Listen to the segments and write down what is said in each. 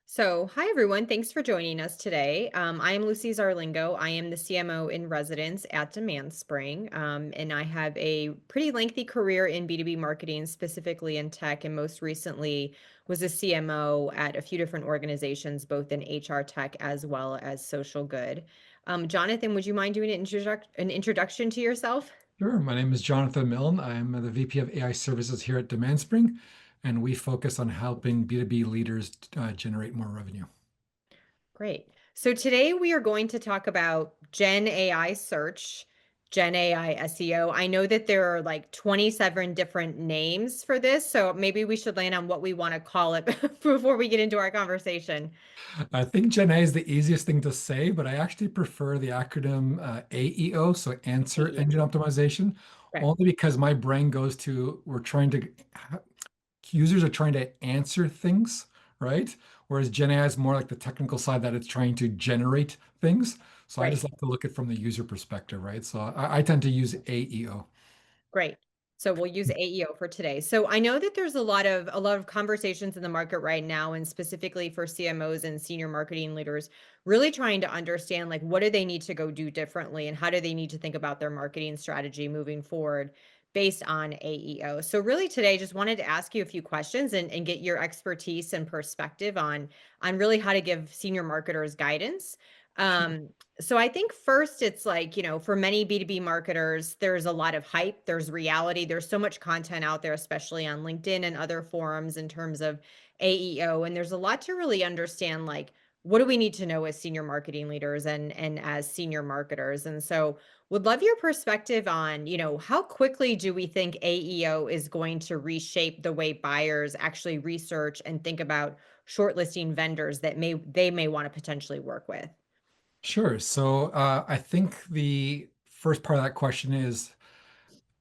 Hi everyone. Thanks for joining us today. I am Lucy Zarlengo. I am the CMO in residence at Demandspring, and I have a pretty lengthy career in B2B marketing, specifically in tech, and most recently was a CMO at a few different organizations, both in HR tech as well as social good. Jonathan, would you mind doing an introduction to yourself? Sure. My name is Jonathan Milne. I'm the VP of AI Services here at Demandspring, and we focus on helping B2B leaders generate more revenue. Great. So today we are going to talk about Gen AI search, Gen AI SEO. I know that there are like 27 different names for this, so maybe we should land on what we want to call it before we get into our conversation. I think Gen A is the easiest thing to say, but I actually prefer the acronym AEO, so Answer Engine AEO. Optimization, Okay. only because my brain goes to users are trying to answer things, right? Whereas Gen AI is more like the technical side that it's trying to generate things. So I Right. just like to look at it from the user perspective, right? So I tend to use AEO. Great. So we'll use AEO for today. So I know that there's a lot of conversations in the market right now, and specifically for CMOs and senior marketing leaders, really trying to understand like what do they need to go do differently and how do they need to think about their marketing strategy moving forward based on AEO. So really today just wanted to ask you a few questions and get your expertise and perspective on really how to give senior marketers guidance. Sure. So I think first it's like, for many B2B marketers, there's a lot of hype, there's reality, there's so much content out there, especially on LinkedIn and other forums in terms of AEO. And there's a lot to really understand, like, what do we need to know as senior marketing leaders and as senior marketers? And so would love your perspective on, how quickly do we think AEO is going to reshape the way buyers actually research and think about shortlisting vendors that they may want to potentially work with? Sure. So I think the first part of that question is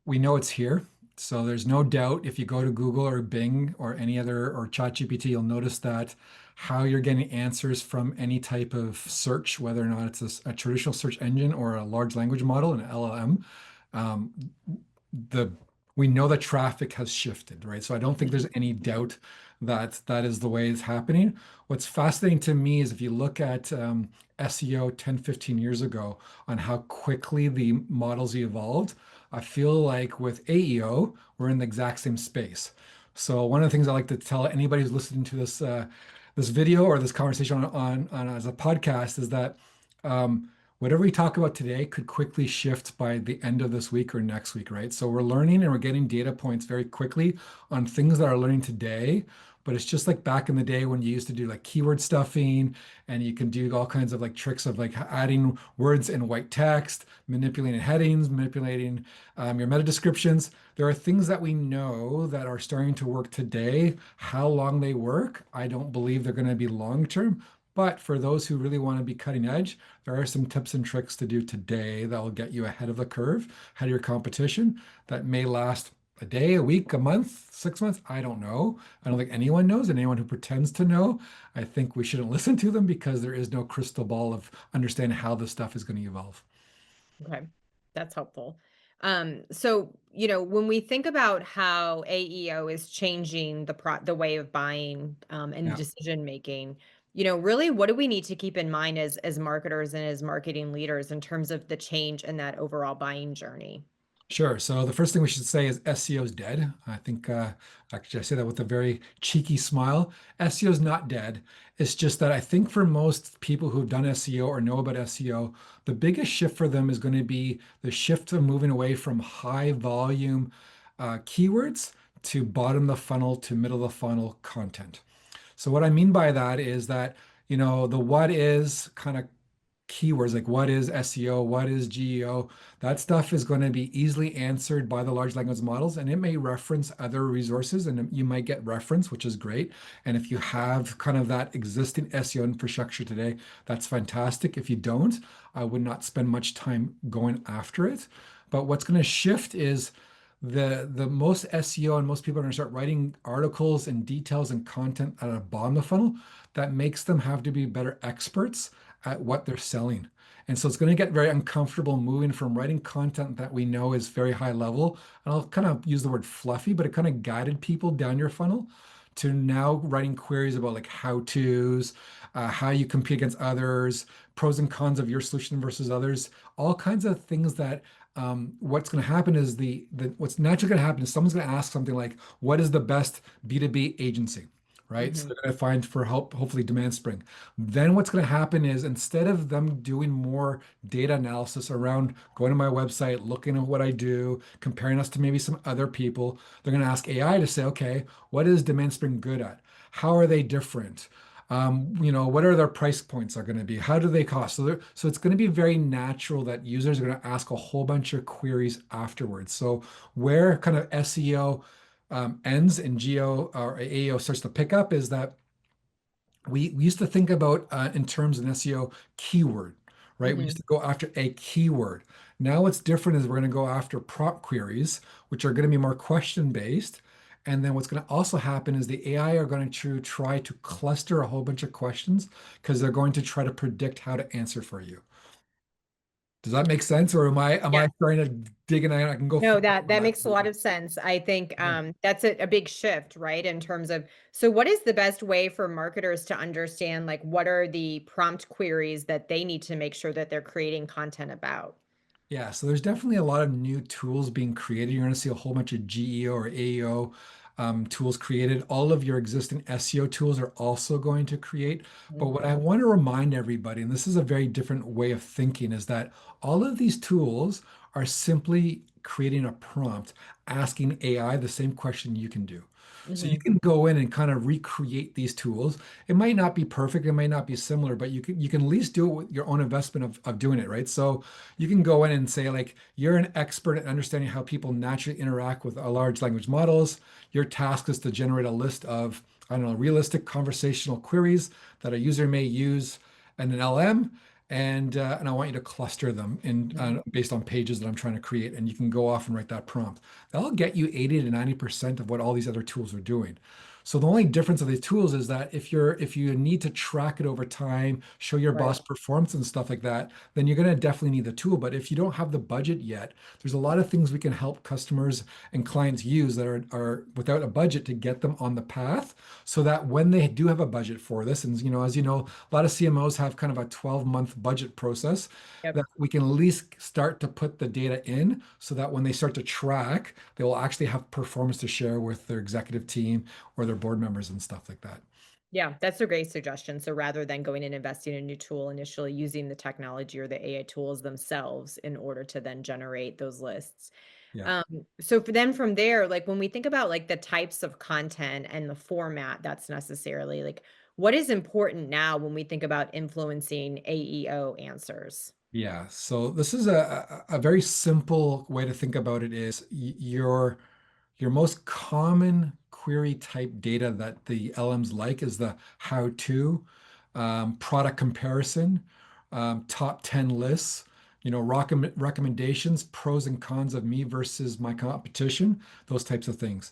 we know it's here. So there's no doubt if you go to Google or Bing or any other or ChatGPT, you'll notice that how you're getting answers from any type of search, whether or not it's a traditional search engine or a large language model, an LLM, um, the we know that traffic has shifted, right? So I don't think there's any doubt that that is the way it's happening. What's fascinating to me is if you look at SEO 10, 15 years ago on how quickly the models evolved, I feel like with AEO, we're in the exact same space. So one of the things I like to tell anybody who's listening to this video or this conversation on as a podcast is that whatever we talk about today could quickly shift by the end of this week or next week, right? So we're learning and we're getting data points very quickly on things that are learning today. But it's just like back in the day when you used to do like keyword stuffing and you can do all kinds of like tricks of like adding words in white text, manipulating headings, manipulating your meta descriptions. There are things that we know that are starting to work today. How long they work, I don't believe they're going to be long term. But for those who really want to be cutting edge, there are some tips and tricks to do today that will get you ahead of the curve, ahead of your competition, that may last a day, a week, a month, 6 months. I don't know. I don't think anyone knows, and anyone who pretends to know, I think we shouldn't listen to them because there is no crystal ball of understanding how this stuff is going to evolve. Okay, that's helpful. When we think about how AEO is changing the way of buying, and Yeah. decision making, really what do we need to keep in mind as marketers and as marketing leaders in terms of the change in that overall buying journey? Sure. So the first thing we should say is SEO is dead. I think actually I say that with a very cheeky smile. SEO is not dead. It's just that I think for most people who've done SEO or know about SEO, the biggest shift for them is going to be the shift of moving away from high volume keywords to bottom of the funnel to middle of the funnel content. So what I mean by that is that, the what is kind of keywords like what is SEO, what is GEO, that stuff is going to be easily answered by the large language models and it may reference other resources and you might get reference, which is great. And if you have kind of that existing SEO infrastructure today, that's fantastic. If you don't, I would not spend much time going after it. But what's going to shift is the most SEO and most people are going to start writing articles and details and content at a bottom of the funnel that makes them have to be better experts at what they're selling. And so it's going to get very uncomfortable moving from writing content that we know is very high level. And I'll kind of use the word fluffy, but it kind of guided people down your funnel to now writing queries about like how to's, how you compete against others, pros and cons of your solution versus others, all kinds of things that what's going to happen is the what's naturally going to happen is someone's going to ask something like, what is the best B2B agency? Right. So Hmm. they're going to find for help, hopefully Demandspring. Then what's going to happen is instead of them doing more data analysis around going to my website, looking at what I do, comparing us to maybe some other people, they're going to ask AI to say, okay, what is Demandspring good at? How are they different? What are their price points are going to be? How do they cost? So it's going to be very natural that users are going to ask a whole bunch of queries afterwards. So where kind of SEO ends and geo or AEO starts to pick up is that we used to think about in terms of an SEO keyword, right? We used Hmm. to go after a keyword. Now what's different is we're going to go after prompt queries, which are going to be more question based. And then what's going to also happen is the AI are going to try to cluster a whole bunch of questions because they're going to try to predict how to answer for you. Does that make sense? Or am I trying to dig and I can go No, further that on makes a lot that? of sense. I think, Yeah. that's a big shift, right, in terms of so what is the best way for marketers to understand, like, what are the prompt queries that they need to make sure that they're creating content about? Yeah, so there's definitely a lot of new tools being created. You're going to see a whole bunch of GEO or AEO tools created. All of your existing SEO tools are also going to create. But what I Mhm, want to remind everybody, and this is a very different way of thinking, is that all of these tools are simply creating a prompt, asking AI the same question you can do. So you mhm, can go in and kind of recreate these tools. It might not be perfect, it might not be similar, but you can at least do it with your own investment of doing it, right? So you can go in and say, like, you're an expert at understanding how people naturally interact with large language models. Your task is to generate a list of, I don't know, realistic conversational queries that a user may use in an LM. And I want you to cluster them in mhm. based on pages that I'm trying to create. And you can go off and write that prompt. That'll get you 80 to 90% of what all these other tools are doing. So the only difference of these tools is that if you need to track it over time, show your Right. boss performance and stuff like that, then you're going to definitely need the tool. But if you don't have the budget yet, there's a lot of things we can help customers and clients use that are without a budget to get them on the path so that when they do have a budget for this, and as you know, a lot of CMOs have kind of a 12-month budget process Yep. that we can at least start to put the data in so that when they start to track, they will actually have performance to share with their executive team or their board members and stuff like that. Yeah, that's a great suggestion. So rather than going and investing in a new tool, initially using the technology or the AI tools themselves in order to then generate those lists. Yeah. Um, so for then from there, like when we think about like the types of content and the format that's necessarily like what is important now when we think about influencing AEO answers? Yeah, so this is a very simple way to think about it is your most common query type data that the LMs like is the how-to, product comparison, top 10 lists, recommendations, pros and cons of me versus my competition, those types of things.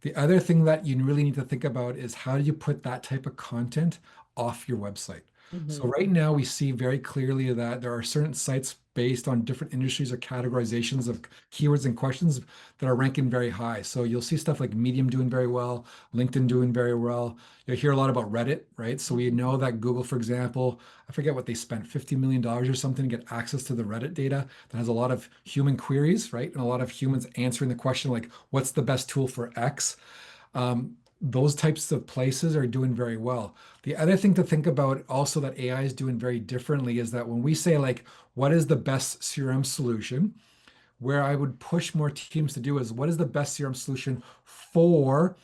The other thing that you really need to think about is how do you put that type of content off your website? So Mhm, right now we see very clearly that there are certain sites based on different industries or categorizations of keywords and questions that are ranking very high. So you'll see stuff like Medium doing very well, LinkedIn doing very well. You'll hear a lot about Reddit, right? So we mhm, know that Google, for example, I forget what they spent, $50 million or something to get access to the Reddit data that has a lot of human queries, right? And a lot of humans answering the question like, what's the best tool for X? Those types of places are doing very well. The other thing to think about also that AI is doing very differently is that when we say like, what is the best CRM solution? Where I would push more teams to do is what is the best CRM solution for,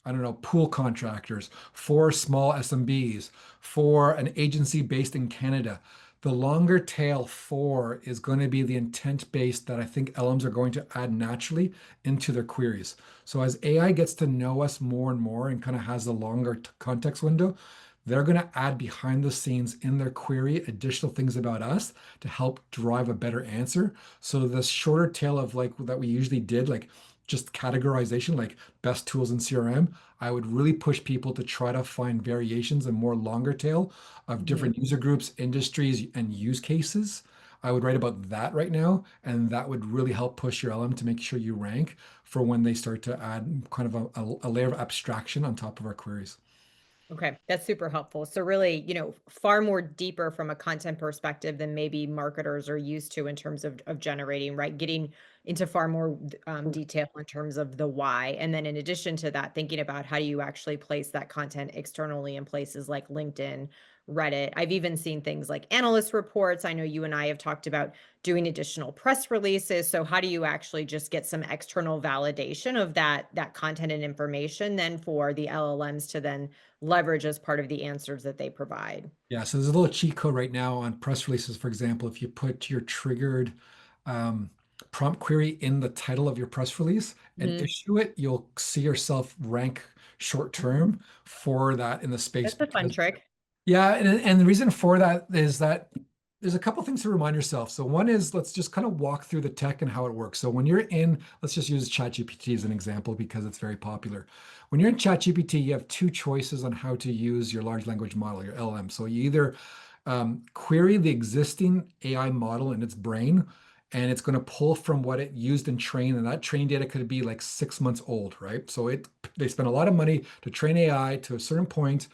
I don't know, pool contractors, for small SMBs, for an agency based in Canada. The longer tail for is going to be the intent based that I think LMs are going to add naturally into their queries. So as AI gets to know us more and more and kind of has a longer context window, they're going to add behind the scenes in their query additional things about us to help drive a better answer. So the shorter tail of like that we usually did, like just categorization, like best tools in CRM, I would really push people to try to find variations and more longer tail of mhm. different user groups, industries, and use cases I would write about that right now, and that would really help push your LM to make sure you rank for when they start to add kind of a layer of abstraction on top of our queries. Okay, that's super helpful. So really, far more deeper from a content perspective than maybe marketers are used to in terms of generating, right? Getting into far more detail in terms of the why. And then in addition to that, thinking about how do you actually place that content externally in places like LinkedIn, Reddit. I've even seen things like analyst reports. I know you and I have talked about doing additional press releases. So how do you actually just get some external validation of that content and information then for the LLMs to then leverage as part of the answers that they provide? Yeah, so there's a little cheat code right now on press releases. For example, if you put your triggered um, prompt query in the title of your press release and Mhm. issue it, you'll see yourself rank short term for that in the space That's a fun because trick. yeah, and the reason for that is that there's a couple things to remind yourself. So one is let's just kind of walk through the tech and how it works. So when you're in, let's just use ChatGPT as an example because it's very popular. When you're in ChatGPT, you have two choices on how to use your large language model, your LM. So you either query the existing AI model in its brain, and it's going to pull from what it used and trained, and that trained data could be like 6 months old, right? So they spend a lot of money to train AI to a certain point,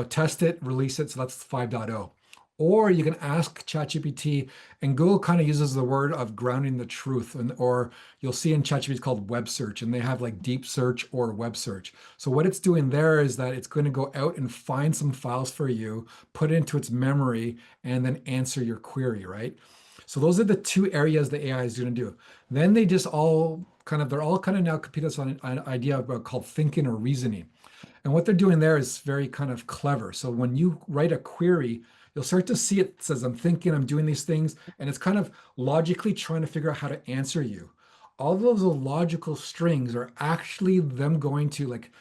test it, release it. So that's 5.0. Or you can ask ChatGPT, and Google kind of uses the word of grounding the truth, or you'll see in ChatGPT it's called web search, and they have like deep search or web search. So what it's doing there is that it's going to go out and find some files for you, put it into its memory, and then answer your query, right? So those are the two areas the AI is going to do. Then they're all kind of now competing on an idea about called thinking or reasoning. And what they're doing there is very kind of clever. So when you write a query, you'll start to see it says, I'm thinking, I'm doing these things, and it's kind of logically trying to figure out how to answer you. All those logical strings are actually them going to like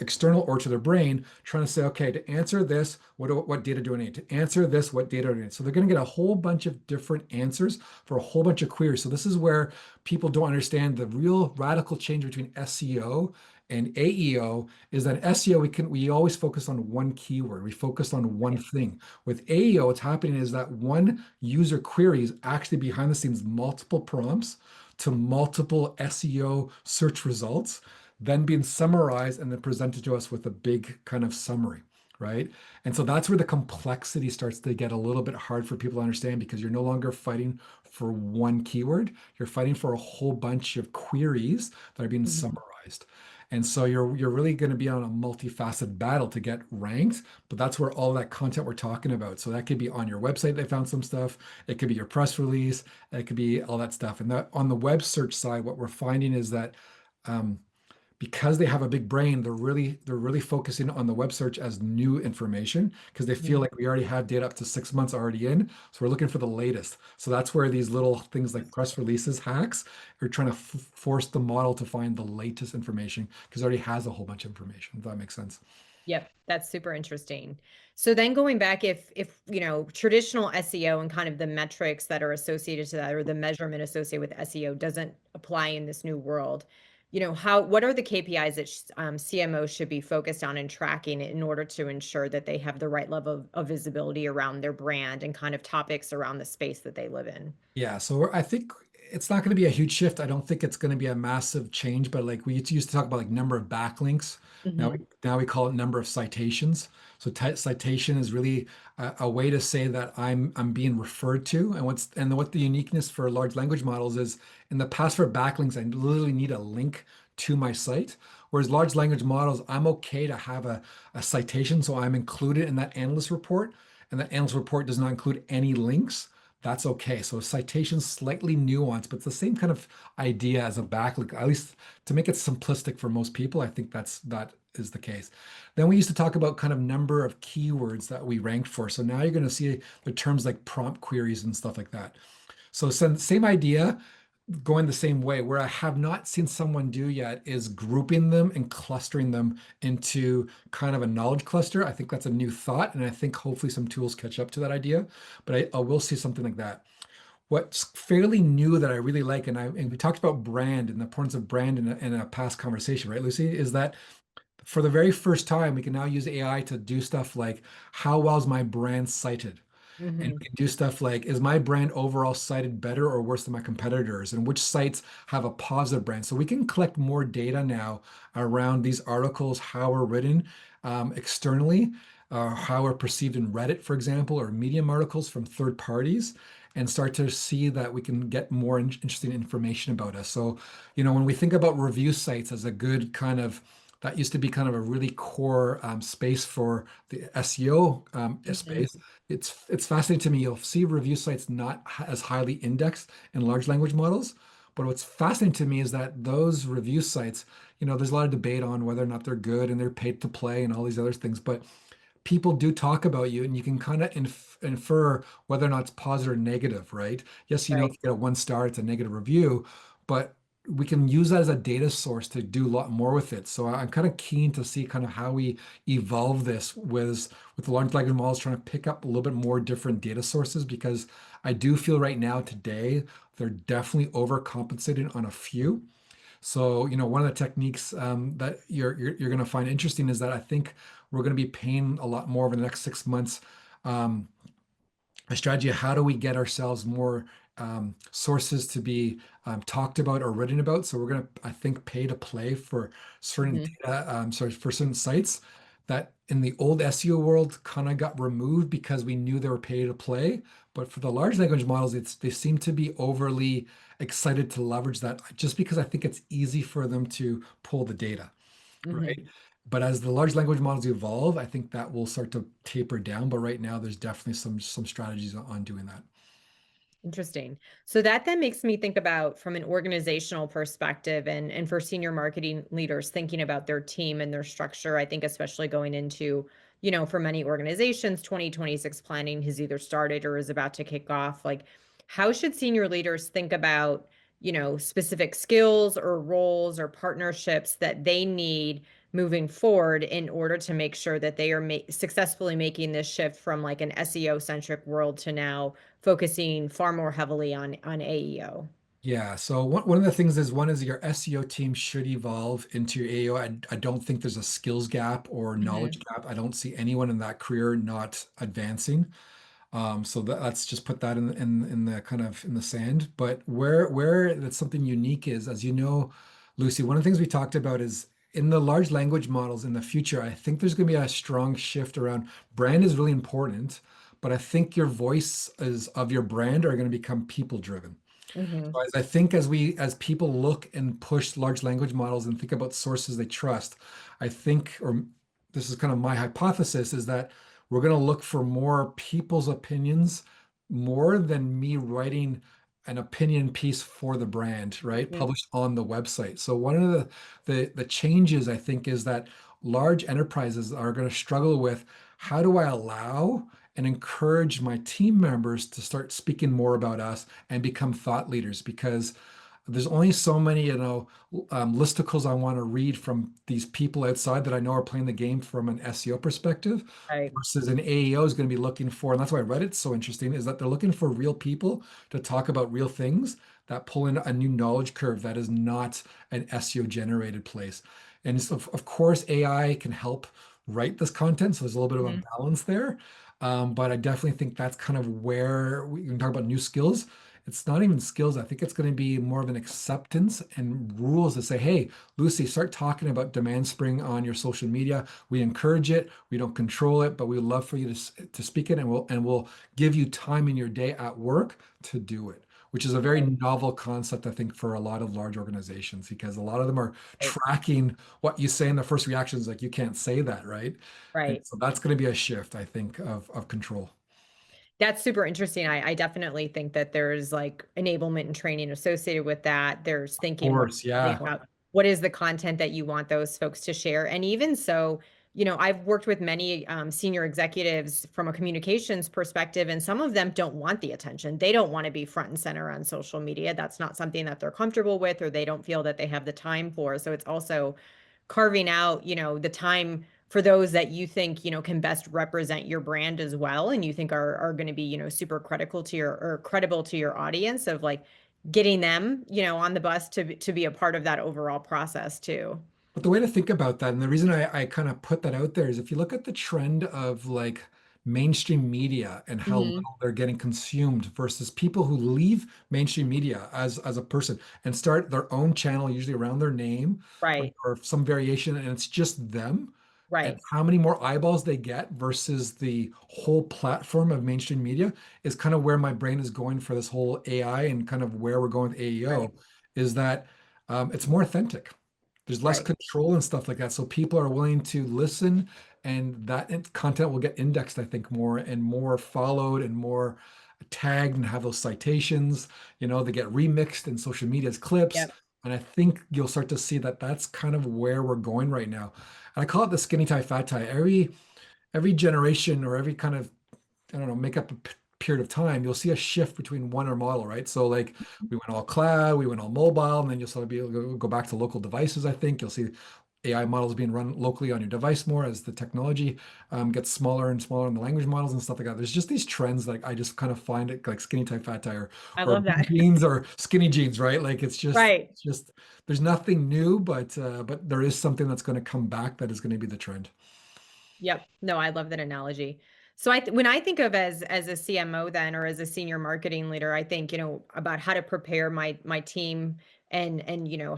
external or to their brain, trying to say, okay, to answer this, what data do I need? To answer this, what data do I need? So they're going to get a whole bunch of different answers for a whole bunch of queries. So this is where people don't understand the real radical change between SEO and AEO is that SEO we always focus on one keyword. We focus on one Right. thing. With AEO, what's happening is that one user query is actually behind the scenes multiple prompts to multiple SEO search results, then being summarized and then presented to us with a big kind of summary, right? And so that's where the complexity starts to get a little bit hard for people to understand because you're no longer fighting for one keyword. You're fighting for a whole bunch of queries that are being Mhm. summarized. And so you're really going to be on a multifaceted battle to get ranked, but that's where all that content we're talking about. So that could be on your website, they found some stuff. It could be your press release. It could be all that stuff. And that on the web search side, what we're finding is that um, because they have a big brain, they're really focusing on the web search as new information because they feel Mhm. like we already have data up to 6 months already in. So we're looking for the latest. So that's where these little things like press releases hacks are trying to force the model to find the latest information because it already has a whole bunch of information. If that makes sense. Yep, that's super interesting. So then going back, if traditional SEO and kind of the metrics that are associated to that or the measurement associated with SEO doesn't apply in this new world, what are the KPIs that CMOs should be focused on and tracking in order to ensure that they have the right level of visibility around their brand and kind of topics around the space that they live in? Yeah, so I think it's not going to be a huge shift. I don't think it's going to be a massive change, but like we used to talk about like number of backlinks. Now we Mhm. now we call it number of citations. So citation is really a way to say that I'm being referred to. And what the uniqueness for large language models is in the past for backlinks, I literally need a link to my site. Whereas large language models, I'm okay to have a citation, so I'm included in that analyst report, and that analyst report does not include any links. That's okay. So citation's slightly nuanced, but it's the same kind of idea as a backlink, at least to make it simplistic for most people. I think that is the case. Then we used to talk about kind of number of keywords that we ranked for. So now you're going to see the terms like prompt queries and stuff like that. So same idea, going the same way. Where I have not seen someone do yet is grouping them and clustering them into kind of a knowledge cluster. I think that's a new thought, and I think hopefully some tools catch up to that idea. But I will see something like that. What's fairly new that I really like, and we talked about brand and the importance of brand in a past conversation, right, Lucy, is that for the very first time, we can now use AI to do stuff like how well is my brand cited? And Hmm. we can do stuff like, is my brand overall cited better or worse than my competitors? And which sites have a positive brand? So we can collect more data now around these articles, how we're written externally, how we're perceived in Reddit, for example, or Medium articles from third parties, and start to see that we can get more interesting information about us. So, when we think about review sites as a good kind of, that used to be kind of a really core space for the SEO Hmm. space. It's fascinating to me. You'll see review sites not as highly indexed in large language models, but what's fascinating to me is that those review sites, there's a lot of debate on whether or not they're good and they're paid to play and all these other things, but people do talk about you and you can kind of infer whether or not it's positive or negative, right? Yes, if Right. you get a 1 star, it's a negative review, but we can use that as a data source to do a lot more with it. So I'm kind of keen to see kind of how we evolve this with the large language models, trying to pick up a little bit more different data sources, because I do feel right now today they're definitely overcompensating on a few. So, one of the techniques that you're going to find interesting is that I think we're going to be paying a lot more over the next 6 months. Um, a strategy of how do we get ourselves more sources to be talked about or written about. So we're going to, I think, pay to play for certain Hmm. data, sorry, for certain sites that in the old SEO world kind of got removed because we knew they were pay to play. But for the large language models, they seem to be overly excited to leverage that just because I think it's easy for them to pull the data, Hmm. right? But as the large language models evolve, I think that will start to taper down. But right now, there's definitely some strategies on doing that. Interesting. So that then makes me think about from an organizational perspective and for senior marketing leaders thinking about their team and their structure. I think especially going into, for many organizations, 2026 planning has either started or is about to kick off. Like, how should senior leaders think about, specific skills or roles or partnerships that they need moving forward in order to make sure that they are successfully making this shift from like an SEO centric world to now focusing far more heavily on AEO. Yeah, so one of the things is one is your SEO team should evolve into your AEO. I don't think there's a skills gap or knowledge Mhm. gap. I don't see anyone in that career not advancing. So let's just put that in the kind of in the sand. But where that's something unique is, as you know, Lucy, one of the things we talked about is in the large language models in the future, I think there's going to be a strong shift around brand is really important, but I think your voice is of your brand are going to become people driven. Mhm. As I think as people look and push large language models and think about sources they trust, I think, or this is kind of my hypothesis, is that we're going to look for more people's opinions more than me writing an opinion piece for the brand, right? Mm. Published on the website. So one of the changes I think is that large enterprises are going to struggle with how do I allow and encourage my team members to start speaking more about us and become thought leaders, because there's only so many, listicles I want to read from these people outside that I know are playing the game from an SEO perspective Right. versus an AEO is going to be looking for, and that's why Reddit's so interesting, is that they're looking for real people to talk about real things that pull in a new knowledge curve that is not an SEO generated place. And so, of course, AI can help write this content, so there's a little bit of a Mhm. balance there. But I definitely think that's kind of where we can talk about new skills. It's not even skills. I think it's going to be more of an acceptance and rules that say, hey, Lucy, start talking about Demandspring on your social media. We encourage it. We don't control it, but we would love for you to speak it, and we'll give you time in your day at work to do it, which is a very Right. novel concept, I think, for a lot of large organizations, because a lot of them are Right. tracking what you say in the first reactions, like you can't say that, right? And Right. so that's going to be a shift, I think, of control. That's super interesting. I definitely think that there's like enablement and training associated with that. There's Of thinking more course, deeply yeah. about what is the content that you want those folks to share. And even so, I've worked with many senior executives from a communications perspective, and some of them don't want the attention. They don't want to be front and center on social media. That's not something that they're comfortable with, or they don't feel that they have the time for. So it's also carving out, the time for those that you think, can best represent your brand as well, and you think are going to be, super critical to your or credible to your audience of like getting them, on the bus to be a part of that overall process too. But the way to think about that, and the reason I kind of put that out there is if you look at the trend of like mainstream media and how Hmm. little they're getting consumed versus people who leave mainstream media as a person and start their own channel, usually around their name Right. or some variation, and it's just them. And Right. how many more eyeballs they get versus the whole platform of mainstream media is kind of where my brain is going for this whole AI and kind of where we're going with Right. AEO is that it's more authentic. There's less Right. control and stuff like that. So people are willing to listen, and that content will get indexed, I think, more and more followed and more tagged and have those citations. They get remixed in social media as clips. Yep. And I think you'll start to see that that's kind of where we're going right now. And I call it the skinny tie, fat tie. Every generation or every kind of, I don't know, make up a period of time, you'll see a shift between one or model, right? So like we went all cloud, we went all mobile, and then you'll sort of be able to go back to local devices. I think you'll see AI models being run locally on your device more as the technology gets smaller and smaller, and the language models and stuff like that. There's just these trends like I just kind of find it like skinny type, fat tie, I or love big that. jeans or skinny jeans, right? Like Right. it's just there's nothing new, but there is something that's going to come back that is going to be the trend. Yep. No, I love that analogy. So when I think of as a CMO then or as a senior marketing leader, I think, about how to prepare my team and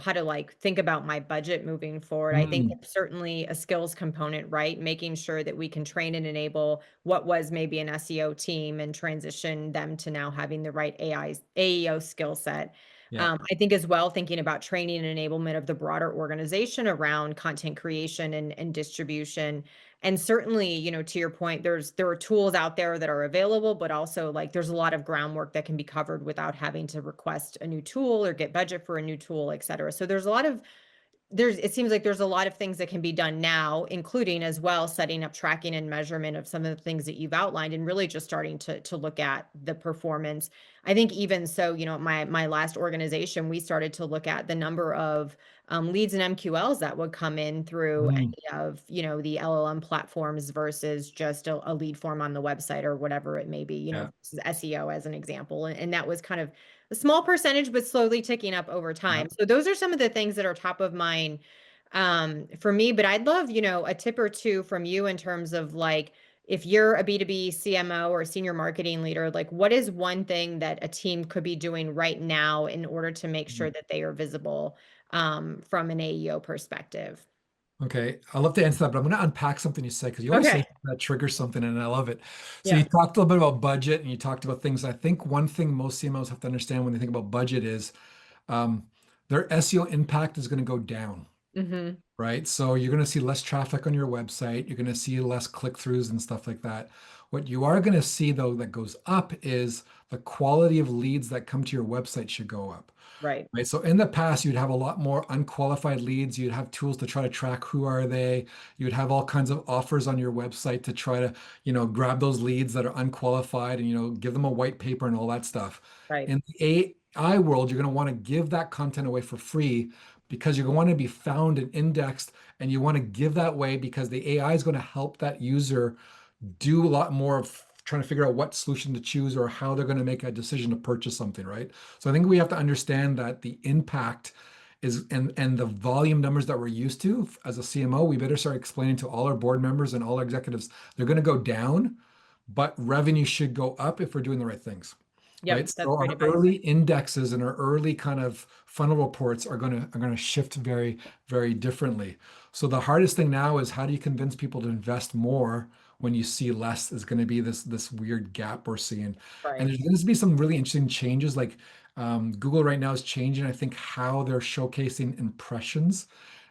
how to like think about my budget moving forward. I think Mm, it's certainly a skills component, right? Making sure that we can train and enable what was maybe an SEO team and transition them to now having the right AEO skill set. yeah. I think as well, thinking about training and enablement of the broader organization around content creation and distribution. And certainly, to your point, there are tools out there that are available, but also like there's a lot of groundwork that can be covered without having to request a new tool or get budget for a new tool, et cetera. So it seems like there's a lot of things that can be done now, including as well setting up tracking and measurement of some of the things that you've outlined and really just starting to look at the performance. I think even so, my last organization, we started to look at the number of leads and MQLs that would come in through Mm, any of, the LLM platforms versus just a lead form on the website or whatever it may be, yeah. this is SEO as an example. And that was kind of a small percentage, but slowly ticking up over Yeah. time. So those are some of the things that are top of mind for me. But I'd love, a tip or two from you in terms of like, if you're a B2B CMO or senior marketing leader, like what is one thing that a team could be doing right now in order to make sure Mm. that they are visible from an AEO perspective? Okay, I'd love to answer that, but I'm going to unpack something you said because you always say Okay. something that triggers something, and I love it. So you Yeah. talked a little bit about budget, and you talked about things. I think one thing most CMOs have to understand when they think about budget is um, their SEO impact is going to go down, Hmm. right? So you're going to see less traffic on your website. You're going to see less click-throughs and stuff like that. What you are going to see, though, that goes up is the quality of leads that come to your website should go up. Right. Right. So in the past, you'd have a lot more unqualified leads. You'd have tools to try to track who are they. You'd have all kinds of offers on your website to try to, grab those leads that are unqualified and, give them a white paper and all that stuff. Right. In the AI world, you're going to want to give that content away for free because you're going to want to be found and indexed, and you want to give that way because the AI is going to help that user do a lot more of trying to figure out what solution to choose or how they're going to make a decision to purchase something, right? So I think we have to understand that the impact is and the volume numbers that we're used to as a CMO, we better start explaining to all our board members and all our executives they're going to go down, but revenue should go up if we're doing the right things. Right. Yep. So That's great our advice. early indexes and our early kind of funnel reports are going to shift very, very differently. So the hardest thing now is how do you convince people to invest more when you see less is going to be this weird gap we're seeing. And Right. there's going to be some really interesting changes. Like Google right now is changing, I think, how they're showcasing impressions.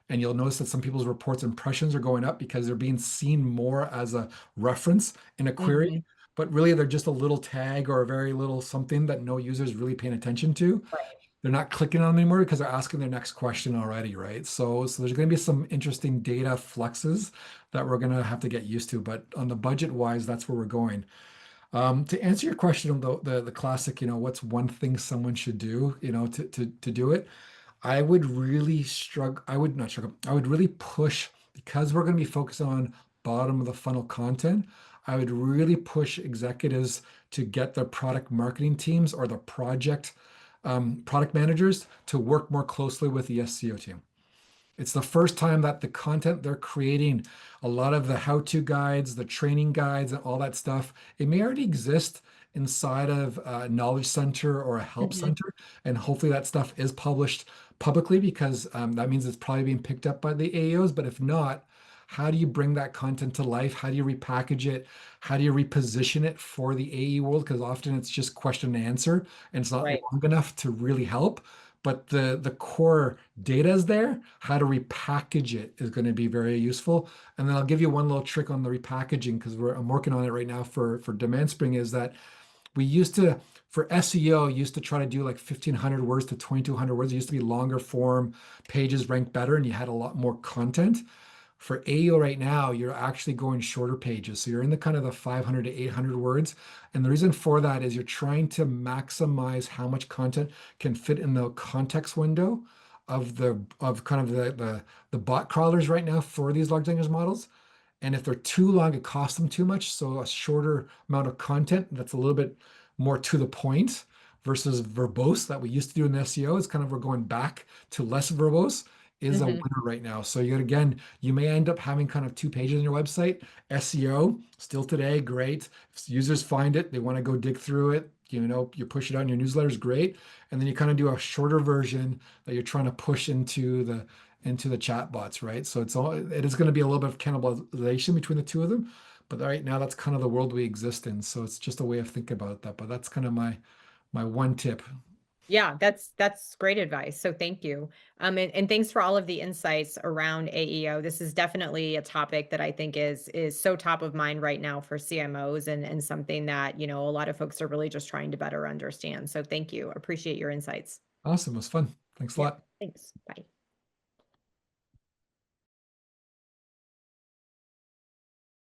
And you'll notice that some people's reports impressions are going up because they're being seen more as a reference in a Hmm. query, but really they're just a little tag or a very little something that no user is really paying attention to. Right. They're not clicking on them anymore because they're asking their next question already, right? So there's going to be some interesting data fluxes that we're going to have to get used to. But on the budget wise, that's where we're going. To answer your question on the classic, what's one thing someone should do, to do it? I would really struggle. I would not struggle. I would really push because we're going to be focused on bottom of the funnel content. I would really push executives to get their product marketing teams or the product managers to work more closely with the SEO team. It's the first time that the content they're creating, a lot of the how-to guides, the training guides, and all that stuff, it may already exist inside of a knowledge center or a help Mhm. center. And hopefully that stuff is published publicly because that means it's probably being picked up by the AEOs. But if not, how do you bring that content to life? How do you repackage it? How do you reposition it for the AE world? Because often it's just question and answer and it's not Right. long enough to really help. But the core data is there. How to repackage it is going to be very useful. And then I'll give you one little trick on the repackaging because I'm working on it right now for Demandspring. Is that we used to for SEO used to try to do like 1,500 words to 2,200 words. It used to be longer form pages ranked better, and you had a lot more content. For AEO right now, you're actually going shorter pages. So you're in the kind of the 500 to 800 words. And the reason for that is you're trying to maximize how much content can fit in the context window of kind of the bot crawlers right now for these large language models. And if they're too long, it costs them too much. So a shorter amount of content that's a little bit more to the point versus verbose that we used to do in SEO is kind of we're going back to less verbose is a Mhm. winner right now. So you again, you may end up having kind of two pages on your website. SEO still today, great. If users find it, they want to go dig through it. You push it out in your newsletters, great. And then you kind of do a shorter version that you're trying to push into the chat bots, right? So it is going to be a little bit of cannibalization between the two of them. But right now that's kind of the world we exist in. So it's just a way of thinking about that. But that's kind of my one tip. Yeah, that's great advice. So thank you. And thanks for all of the insights around AEO. This is definitely a topic that I think is so top of mind right now for CMOs and something that, a lot of folks are really just trying to better understand. So thank you. Appreciate your insights. Awesome. It was fun. Thanks a Yep. lot. Thanks. Bye.